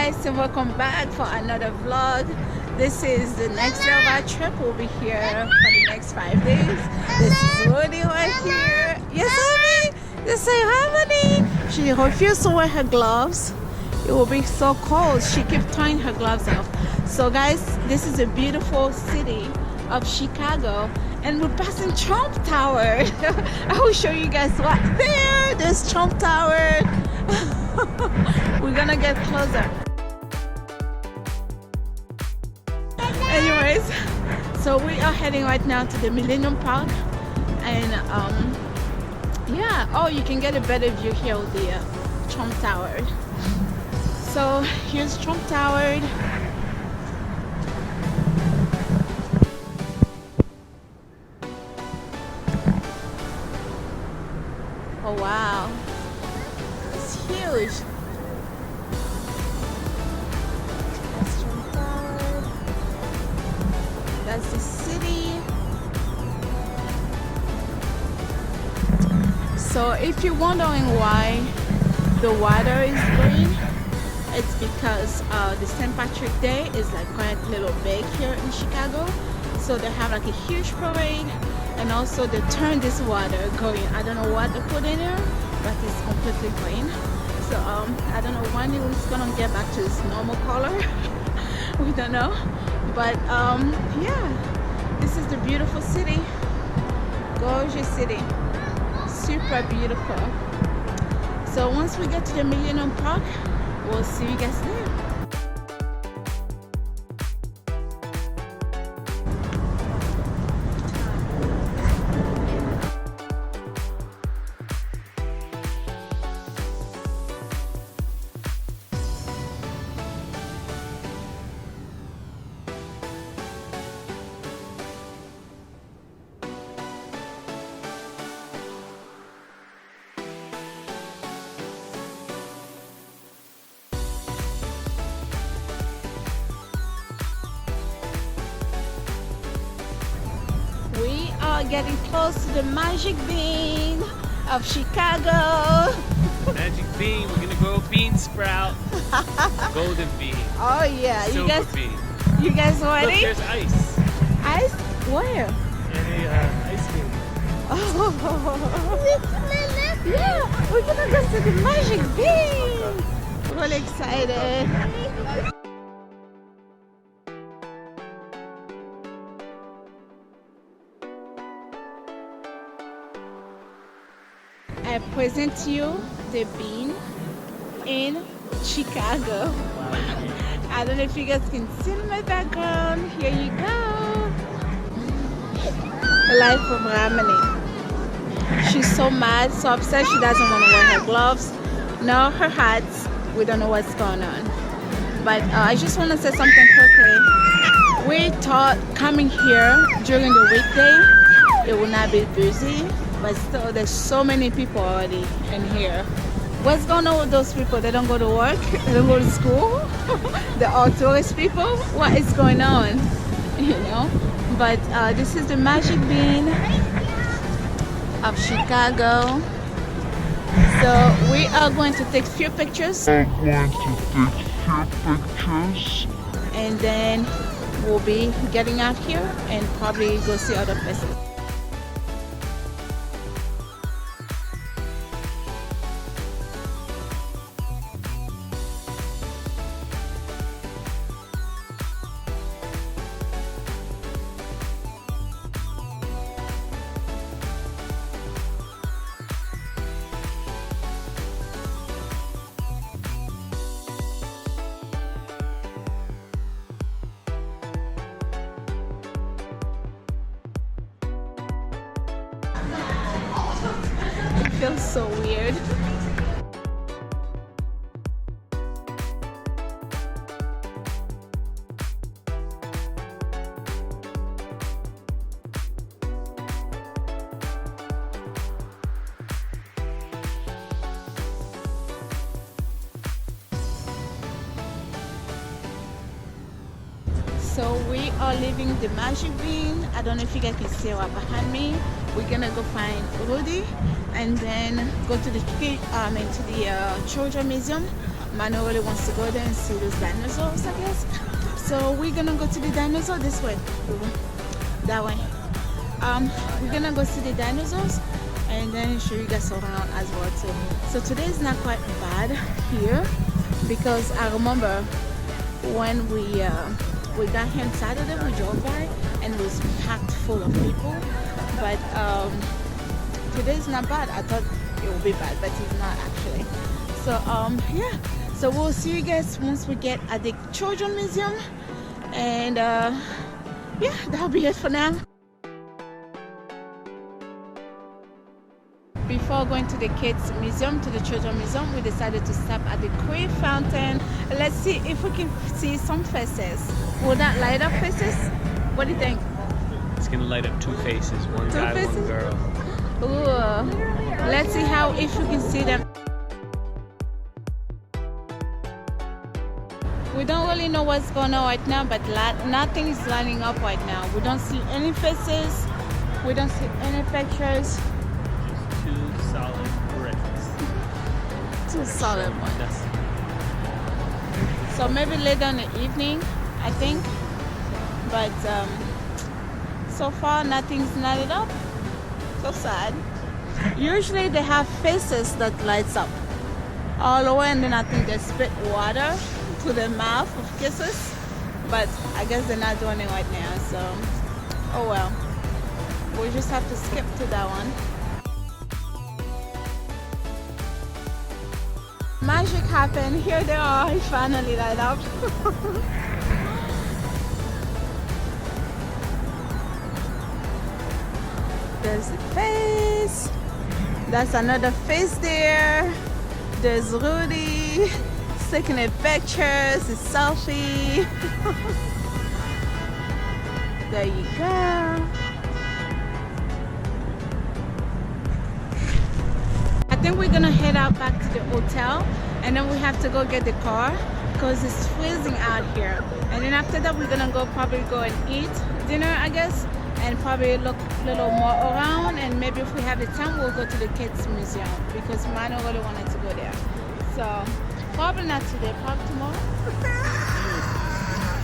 guys, and welcome back for another vlog. This is the next day of our trip. We'll be here for the next 5 days. This is Woody right here. Yes, honey. Just say hi, honey. She refused to wear her gloves. It will be so cold. She keeps tying her gloves off. So guys, this is a beautiful city of Chicago, and we're passing Trump Tower. I will show you guys right there. There's Trump Tower. We're gonna get closer. Anyways, so we are heading right now to the Millennium Park, and yeah, oh, you can get a better view here with the Trump Tower. So here's Trump Tower. Oh wow, it's huge. That's Trump Tower. That's the city. So if you're wondering why the water is green, it's because the St. Patrick's Day is like quite a little big here in Chicago. So they have like a huge parade, and also they turn this water green. I don't know what they put in here, but it's completely green. So I don't know when it's gonna get back to its normal color. We don't know, but yeah, this is the beautiful city, gorgeous city, super beautiful. So once we get to the Millennium Park, we'll see you guys there. We are getting close to the magic bean of Chicago. Magic bean, we're gonna grow a bean sprout. Golden bean. Oh yeah, Silver bean. you guys Look, ready? there's ice. Ice? Where? And a ice cream. Oh, yeah, we're gonna go to the magic bean. Really excited. I present you the bean in Chicago. I don't know if you guys can see in my background. Here you go. Live from Ramani. She's so mad, so upset she doesn't want to wear her gloves, nor her hats. We don't know what's going on. But I just want to say something quickly. We thought coming here during the weekday, it will not be busy. But still, there's so many people already in here. What's going on with those people? They don't go to work? They don't go to school? They're all tourist people? What is going on? You know? But this is the magic bean of Chicago. So we are going to take a few pictures. And then we'll be getting out here and probably go see other places. It feels so weird. So we are leaving the magic bean. I don't know if you guys can see right behind me. We're gonna go find Rudy and then go to the Georgia Museum Mano really wants to go there and see those dinosaurs, I guess. So we're gonna go to the dinosaur this way. That way. We're gonna go see the dinosaurs and then show you guys around as well too. So today is not quite bad here because I remember when we got here on Saturday, we drove by and it was packed full of people. But today is not bad. I thought it would be bad, but it's not actually. So yeah. So we'll see you guys once we get at the Children's Museum, and yeah, that'll be it for now. Before going to the kids museum, to the children's museum, we decided to stop at the Koi fountain. Let's see if we can see some faces. Will that light up faces? What do you think? It's gonna light up two faces, one guy, faces? one girl. Ooh. Let's see how if we can see them. We don't really know what's going on right now, but nothing is lining up right now. We don't see any faces. We don't see any pictures. Just two solid bricks. Two solid ones. That's So maybe later in the evening, I think. But so far nothing's lighted up. So sad. Usually they have faces that lights up all the way, and then I think they spit water to their mouth of kisses. But I guess they're not doing it right now. So oh well. We just have to skip to that one. Magic happened. Here they are. He finally light up. There's the face. That's another face there. There's Rudy taking a picture, a selfie. There you go. I think we're gonna head out back to the hotel, and then we have to go get the car because it's freezing out here. And then after that, we're gonna probably go and eat dinner, I guess, and probably look a little more around. And maybe if we have the time, we'll go to the kids museum because Mano really wanted to go there. So probably not today, probably tomorrow.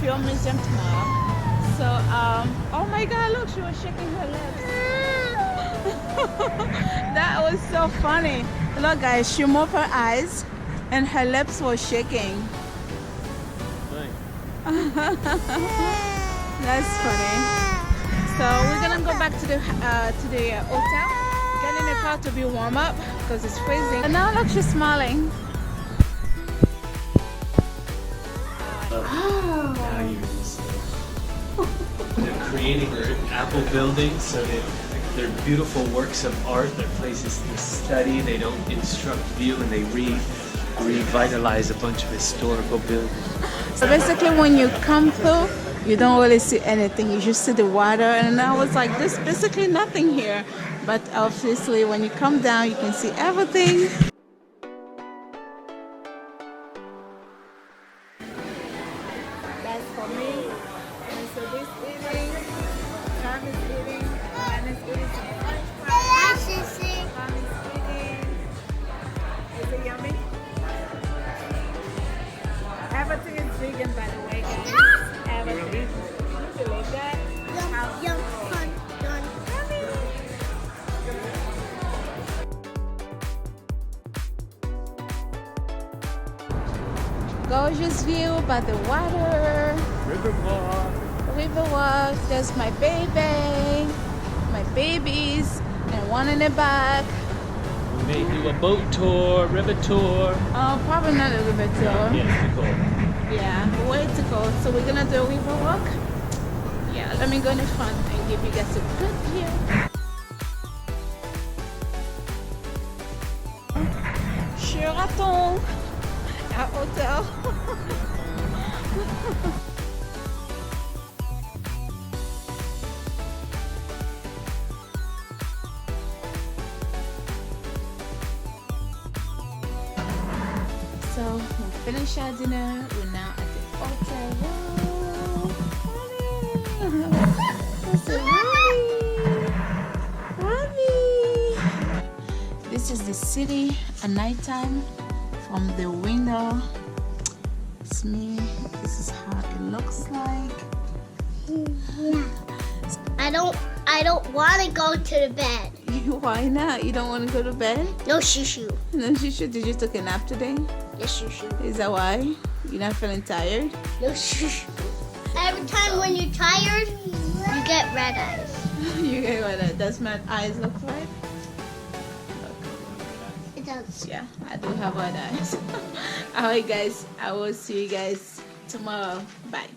Film museum tomorrow. So oh my God, look, she was shaking her lips. That was so funny. Look guys, she moved her eyes and her lips were shaking. That's funny. So we're gonna go back to the hotel, get in the car to be warm up because it's freezing. And now look, she's smiling. now you They're creating Apple buildings, so they're beautiful works of art. They're places to study. They don't instruct you, and they revitalize a bunch of historical buildings. So basically, when you come through, you don't really see anything. You just see the water, and I was like, there's basically nothing here. But obviously, when you come down, you can see everything. That's for me. And so this eating, Tom is eating, and is eating some French fries. Tom is eating. Is it yummy? Everything is vegan, by the way, guys. Everything. You believe that? Gorgeous view by the water. Riverwalk. There's my babies, and one in the back. We may do a boat tour, river tour. Oh, probably not a river tour. Yeah, too cold. Yeah, way to go. So we're gonna do a river walk. Yeah, let me go in the front and give you guys a good view. Sheraton at hotel. So we finished our dinner. We're now at the hotel room. That's Robbie. This is the city at nighttime. from the window. It's me. This is how it looks like. I don't want to go to the bed. Why not? You don't want to go to bed? No shoo. No, you should. Did you take a nap today? Yes, shoo. Is that why? You're not feeling tired? No shoo. Every time when you're tired, you get red eyes. You get what does my eyes look like? It does. Yeah, I do have red eyes. Alright guys, I will see you guys tomorrow. Bye.